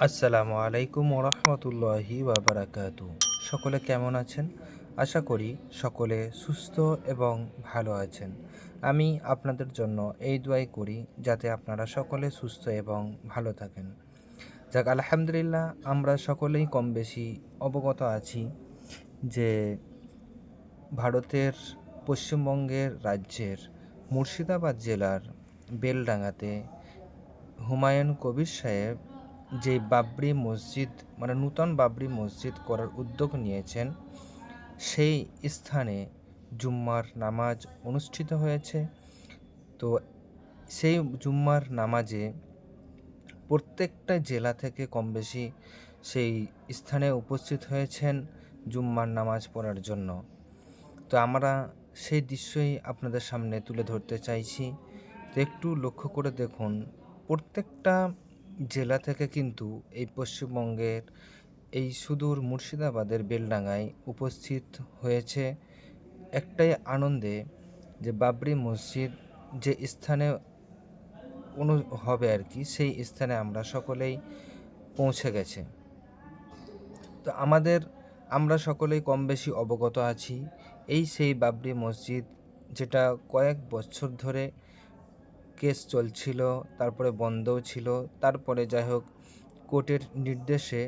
আসসালামু আলাইকুম ওরহমতুল্লাহি ওয়াবারাকাতু। সকলে কেমন আছেন? আশা করি সকলে সুস্থ এবং ভালো আছেন। আমি আপনাদের জন্য এই দোয়াই করি যাতে আপনারা সকলে সুস্থ এবং ভালো থাকেন। যাক আলহামদুলিল্লাহ, আমরা সকলেই কম বেশি অবগত আছি যে ভারতের পশ্চিমবঙ্গের রাজ্যের মুর্শিদাবাদ জেলার বেলডাঙাতে হুমায়ুন কবির সাহেব যে বাবরি মসজিদ নূতন বাবরি মসজিদ করার উদ্যোগ নিয়েছেন, সেই স্থানে জুম্মার নামাজ অনুষ্ঠিত হয়েছে। তো সেই জুম্মার নামাজে প্রত্যেকটা জেলা থেকে কম বেশি সেই স্থানে উপস্থিত হয়েছেন জুম্মার নামাজ পড়ার জন্য। তো আমরা সেই দৃশ্যই আপনাদের সামনে তুলে ধরতে চাইছি। তো একটু লক্ষ্য করে দেখুন, প্রত্যেকটা জেলা থেকে কিন্তু এই পশ্চিমবঙ্গের এই সুদূর মুর্শিদাবাদের বেলডাঙায় উপস্থিত হয়েছে একটাই আনন্দে, যে বাবরি মসজিদ যে স্থানে হবে আর কি, সেই স্থানে আমরা সকলেই পৌঁছে গেছে। তো আমরা সকলেই কম বেশি অবগত আছি, এই সেই বাবরি মসজিদ যেটা কয়েক বছর ধরে কেস চলছিল, তারপরে বন্ধও ছিল, তারপরে যাই হোক কোর্টের নির্দেশে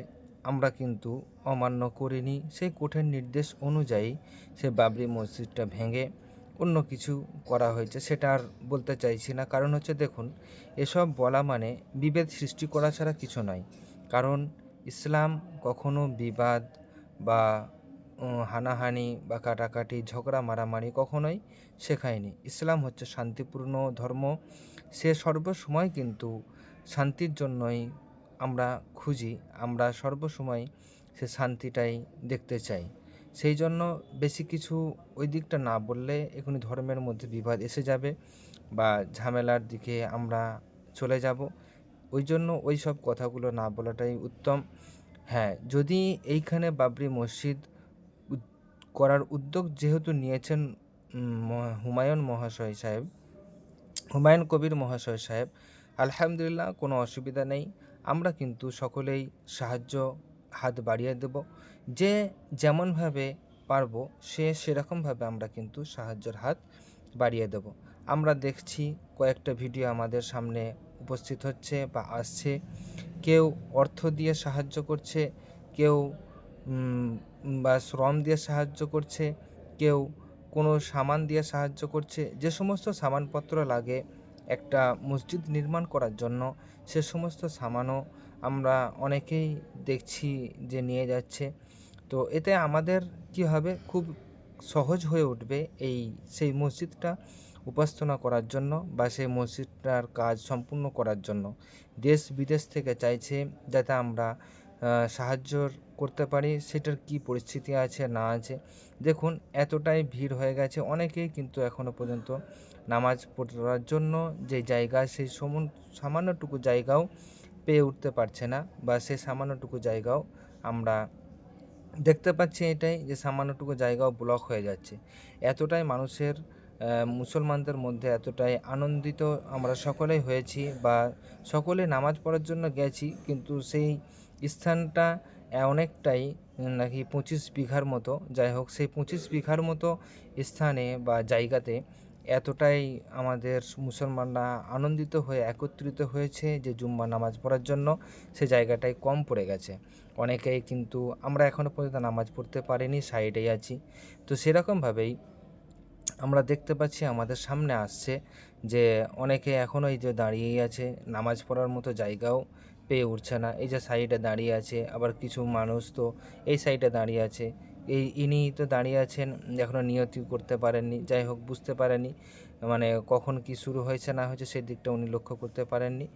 আমরা কিন্তু অমান্য করিনি। সেই কোর্টের নির্দেশ অনুযায়ী সে বাবরি মসজিদটা ভেঙে অন্য কিছু করা হয়েছে, সেটা আর বলতে চাইছি না। কারণ হচ্ছে, দেখুন, এসব বলা মানে বিভেদ সৃষ্টি করা ছাড়া কিছু নয়। কারণ ইসলাম কখনো বিবাদ বা হানাহানি বা কাটাকাটি, ঝগড়া মারামারি কখনোই শেখায়নি। ইসলাম হচ্ছে শান্তিপূর্ণ ধর্ম। সে সর্বসময় কিন্তু শান্তির জন্যই আমরা খুঁজি, আমরা সর্বসময় সে শান্তিটাই দেখতে চাই। সেই জন্য বেশি কিছু ওই দিকটা না বললে এখনই ধর্মের মধ্যে বিবাদ এসে যাবে বা ঝামেলার দিকে আমরা চলে যাব। ওই জন্য ওই সব কথাগুলো না বলাটাই উত্তম। হ্যাঁ, যদি এইখানে বাবরি মসজিদ করার উদ্যোগ যেহেতু নিয়েছেন হুমায়ুন কবির মহাশয় সাহেব, আলহামদুলিল্লাহ, কোনো অসুবিধা নেই। আমরা কিন্তু সকলেই সাহায্য হাত বাড়িয়ে দেব। যে যেমনভাবে পারবো সে সেরকমভাবে আমরা কিন্তু সাহায্যের হাত বাড়িয়ে দেব। আমরা দেখছি কয়েকটা ভিডিও আমাদের সামনে উপস্থিত হচ্ছে বা আসছে। কেউ অর্থ দিয়ে সাহায্য করছে, কেউ বা শ্রম দিয়ে সাহায্য করছে, কেউ কোনো সামান দিয়ে সাহায্য করছে। যে সমস্ত সামানপত্র লাগে একটা মসজিদ নির্মাণ করার জন্য, সে সমস্ত সামানও আমরা অনেকেই দেখছি যে নিয়ে যাচ্ছে। তো এতে আমাদের কী হবে, খুব সহজ হয়ে উঠবে সেই মসজিদটা উপাসনা করার জন্য বা সেই মসজিদটার কাজ সম্পূর্ণ করার জন্য। দেশ বিদেশ থেকে চাইছে যাতে আমরা সাহায্য করতে পারি। সেটার কি পরিস্থিতি আছে না আছে দেখুন, এতটাই ভিড় হয়ে গেছে, অনেকেই কিন্তু এখনও পর্যন্ত নামাজ পড়ার জন্য যে জায়গা, সেই সামান্যটুকু জায়গাও পেয়ে উঠতে পারছে না, বা সেই সামান্যটুকু জায়গাও আমরা দেখতে পাচ্ছি এটাই, যে সামান্যটুকু জায়গাও ব্লক হয়ে যাচ্ছে। এতটাই মানুষের মুসলমানদের মধ্যে এতটাই আনন্দিত আমরা সকলেই হয়েছি, বা সকলে নামাজ পড়ার জন্য গেছি, কিন্তু সেই স্থানটা অনেকটাই নাকি 25 বিঘার মতো, যাই হোক সেই 25 বিঘার মতো স্থানে বা জায়গাতে এতটাই আমাদের মুসলমানরা আনন্দিত হয়ে একত্রিত হয়েছে যে জুম্মা নামাজ পড়ার জন্য সে জায়গাটায় কম পড়ে গেছে। অনেকেই কিন্তু আমরা এখনও পর্যন্ত নামাজ পড়তে পারিনি, সাইডেই আছি। তো সেরকমভাবেই আমরা দেখতে পাচ্ছি আমাদের সামনে আসছে যে অনেকে এখনও এই যে দাঁড়িয়েই আছে, নামাজ পড়ার মতো জায়গাও পেয়ে উঠছে না। এই যে সাইডে দাঁড়িয়ে আছে, আবার কিছু মানুষ তো এই সাইডে দাঁড়িয়ে আছে। ইনি তো দাঁড়িয়ে আছেন, এখনও নিয়তি করতে পারেননি, যাই হোক বুঝতে পারেননি কখন কি শুরু হয়েছে না হয়েছে সেই দিকটা উনি লক্ষ্য করতে পারেননি।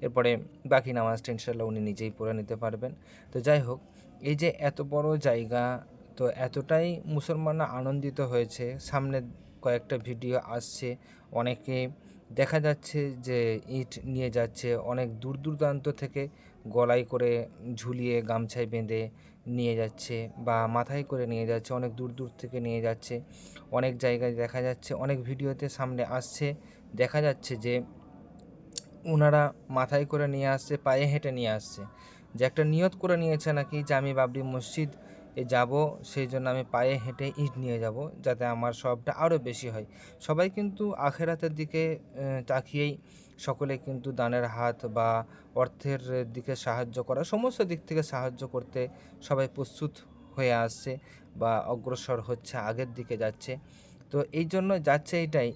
এরপরে বাকি নামাজটা ইনশাল্লাহ উনি নিজেই পড়ে নিতে পারবেন। তো যাই হোক, এই যে এত বড় জায়গা, তো এতটাই মুসলমানরা আনন্দিত হয়েছে। সামনে কয়েকটা ভিডিও আসছে, অনেকে দেখা যাচ্ছে যে ইট নিয়ে যাচ্ছে, অনেক দূর দূরান্ত থেকে গলায় করে ঝুলিয়ে গামছায় বেঁধে নিয়ে যাচ্ছে বা মাথায় করে নিয়ে যাচ্ছে, অনেক দূর দূর থেকে নিয়ে যাচ্ছে। অনেক জায়গায় দেখা যাচ্ছে, অনেক ভিডিওতে সামনে আসছে, দেখা যাচ্ছে যে ওনারা মাথায় করে নিয়ে আসছে, পায়ে হেঁটে নিয়ে আসছে। যে একটা নিয়ত করে নিয়েছে নাকি যে আমি বাবরি মসজিদ যাব, সেই জন্য আমি পায়ে হেঁটে ইট নিয়ে যাব যাতে আমার সবটা আরও বেশি হয়। সবাই কিন্তু আখেরাতের দিকে তাকিয়েই সকলে কিন্তু দানের হাত বা অর্থের দিকে সাহায্য করা, সমস্ত দিক থেকে সাহায্য করতে সবাই প্রস্তুত হয়ে আসছে বা অগ্রসর হচ্ছে, আগের দিকে যাচ্ছে। তো এই জন্য যাচ্ছে এটাই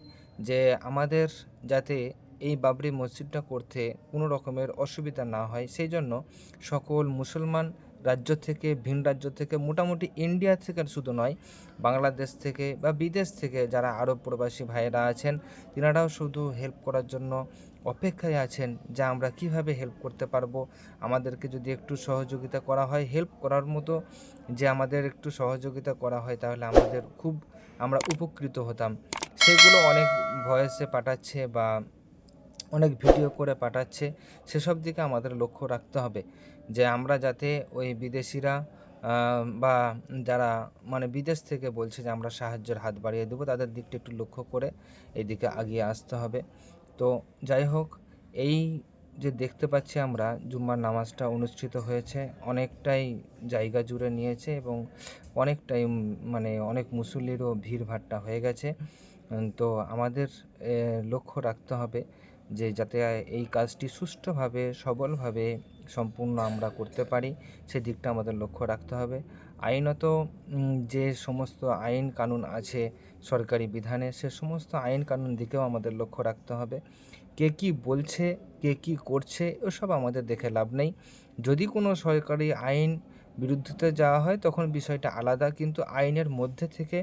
যে আমাদের যাতে এই বাবরি মসজিদটা করতে কোনো রকমের অসুবিধা না হয়, সেই জন্য সকল মুসলমান রাজ্য থেকে, ভিন রাজ্য থেকে, মোটামুটি ইন্ডিয়া থেকে শুধু নয়, বাংলাদেশ থেকে বা বিদেশ থেকে যারা আরব প্রবাসী ভাইয়েরা আছেন, তিনারাও শুধু হেল্প করার জন্য অপেক্ষায় আছেন যে আমরা কিভাবে হেল্প করতে পারবো। আমাদেরকে যদি একটু সহযোগিতা করা হয়, হেল্প করার মতো যে আমাদের একটু সহযোগিতা করা হয়, তাহলে আমরা উপকৃত হতাম। সেগুলো অনেক ভয়েসে পাঠাচ্ছে বা অনেক ভিডিও করে পাঠাচ্ছে, সেসব দিকে আমাদের লক্ষ্য রাখতে হবে যে আমরা যাতে ওই বিদেশিরা বা যারা মানে বিদেশ থেকে বলছে যে আমরা সাহায্যের হাত বাড়িয়ে দেবো, তাদের দিকটা একটু লক্ষ্য করে এই দিকে এগিয়ে আসতে হবে। তো যাই হোক, এই যে দেখতে পাচ্ছি আমরা জুম্মার নামাজটা অনুষ্ঠিত হয়েছে, অনেকটাই জায়গা জুড়ে নিয়েছে এবং অনেকটাই মানে অনেক মুসল্লিরও ভিড়ভাট্টা হয়ে গেছে। তো আমাদের লক্ষ্য রাখতে হবে যে যাতে এই কাজটি সুষ্ঠুভাবে, সবলভাবে সম্পূর্ণ আমরা করতে পারি, সেদিকটা আমাদের লক্ষ্য রাখতে হবে। আইনত যে সমস্ত আইন কানুন আছে সরকারি বিধানে, সে সমস্ত আইন কানুন দিকেও আমাদের লক্ষ্য রাখতে হবে। কে কী বলছে, কে কী করছে, ওসব আমাদের দেখে লাভ নেই। যদি কোনো সরকারি আইন বিরুদ্ধতে যাওয়া হয় তখন বিষয়টা আলাদা, কিন্তু আইনের মধ্যে থেকে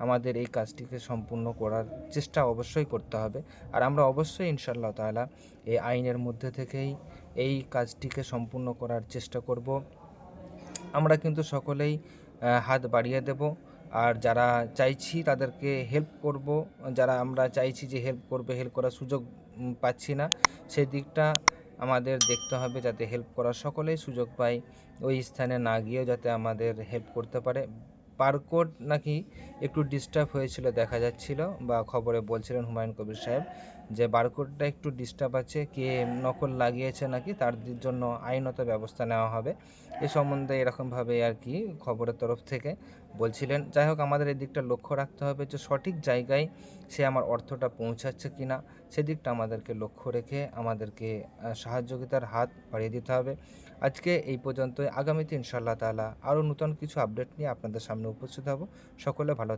আমাদের এই কাজটিকে সম্পূর্ণ করার চেষ্টা অবশ্যই করতে হবে। আর আমরা অবশ্যই ইনশাআল্লাহ তাআলা এই আইনের মধ্যে থেকেই এই কাজটিকে সম্পূর্ণ করার চেষ্টা করব। আমরা কিন্তু সকলেই হাত বাড়িয়ে দেব। আর যারা চাইছি তাদেরকে হেল্প করব, যারা আমরা চাইছি যে হেল্প করবে, হেল্প করার সুযোগ পাচ্ছি না, সেই দিকটা আমাদের দেখতে হবে যাতে হেল্প করার সকলেই সুযোগ পায়, ওই স্থানে না গিয়েও যাতে আমাদের হেল্প করতে পারে। বারকোড নাকি একটু ডিস্টার্ব হয়েছিল দেখা যাচ্ছিল, বা খবরে বলছিলেন হুমায়ুন কবির সাহেব যে বারকোডটা একটু ডিস্টার্ব আছে, কে নকল লাগিয়েছে নাকি তার জন্য আইনত ব্যবস্থা নেওয়া হবে, এ সম্বন্ধে এরকমভাবে আর কি খবরের তরফ থেকে বলছিলেন। যাই হোক, আমাদের এই দিকটা লক্ষ্য রাখতে হবে যে সঠিক জায়গায় সে আমার অর্থটা পৌঁছাচ্ছে কি না, সেদিকটা আমাদেরকে লক্ষ্য রেখে আমাদেরকে সাহায্যিতার হাত বাড়িয়ে দিতে হবে। আজকে এই পর্যন্তই। আগামীতে ইনশাআল্লাহ তাআলা আরও নতুন কিছু আপডেট নিয়ে আপনাদের সামনে উপস্থিত হব। সকলে ভালো